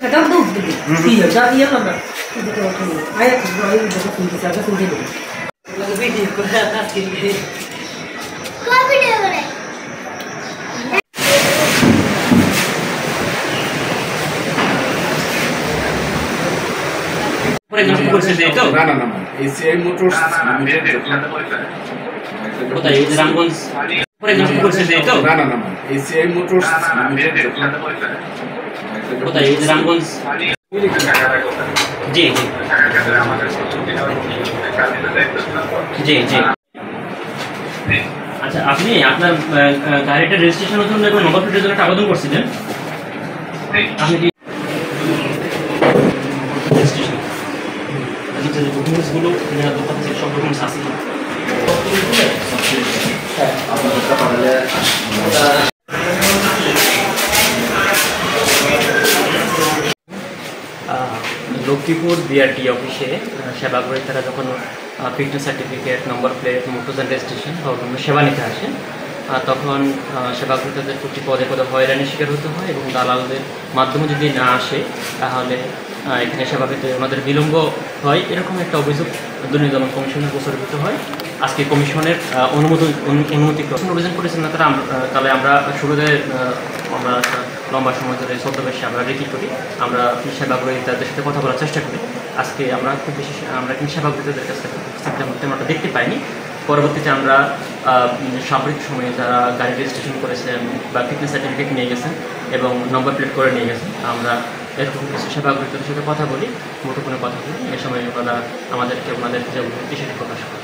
Kadang tuh gitu. Iya, jadi ya kan. Itu tuh tuh. Ayah keluar itu tuh kunci saja kunci dulu. Lagi video kurang gini. Kau video mana? Por ejemplo, করছে যে তো না না না ACI motors limited কোথায় এই Ramganj por ejemplo করছে যে তো না না না এসিআই মোটরস লিমিটেড কোথায় এই রামগঞ্জ জি জি জি জি আচ্ছা আপনি আপনার গাড়িটা রেজিস্ট্রেশনের জন্য এবং নম্বর প্লেটের জন্য আবেদন করছিলেন আপনি কি রেজিস্ট্রেশন আচ্ছা যে ডকুমেন্টসগুলো নেওয়ার দরকার আছে সব ডকুমেন্টস আছে হ্যাঁ আপনাদেরটা পারলে লক্ষ্মীপুর বিআরটি অফিসে সেবাগ্রহীতারা যখন fitness certificate number plate motors and registration বা অন্যান্য সেবা নিতে আসেন তখন সেবাগ্রহীতাদের প্রতি পদে পদে হয়রানির শিকার হতে হয় এবং দালালদের মাধ্যমে যদি না আসে তাহলে এখানে সেবা পেতে ওনাদের বিলম্ব হয় এরকম একটা অভিযোগ দুর্নীতি দমন কমিশনের প্রচারিত হয় আজকে কমিশনের অনুমতি অভিযান করেছেন না তাহলে আমরা শুরুতে আমরা লম্বা সময় ধরে ছদ্মবেশে আমরা রেকি করি আমরা সেবাগ্রহীতাদের সাথে কথা বলার চেষ্টা করি আজকে আমরা খুব বেশি আমরা কিন্তু সেবাগ্রহীতাদের কাছ থেকে আমরা দেখতে পাইনি পরবর্তীতে আমরা সাম্প্রতিক সময়ে যারা গাড়ি রেজিস্ট্রেশন করেছেন বা ফিটনেস সার্টিফিকেট নিয়ে গেছেন এবং নম্বর প্লেট করে নিয়ে গেছেন আমরা এরকম কিছু সেবাগ্রহীতাদের সাথে কথা বলি মুঠোফোনে কথা বলি এ সময় ওনারা আমাদেরকে ওনাদের যে বিষয়টি প্রকাশ করে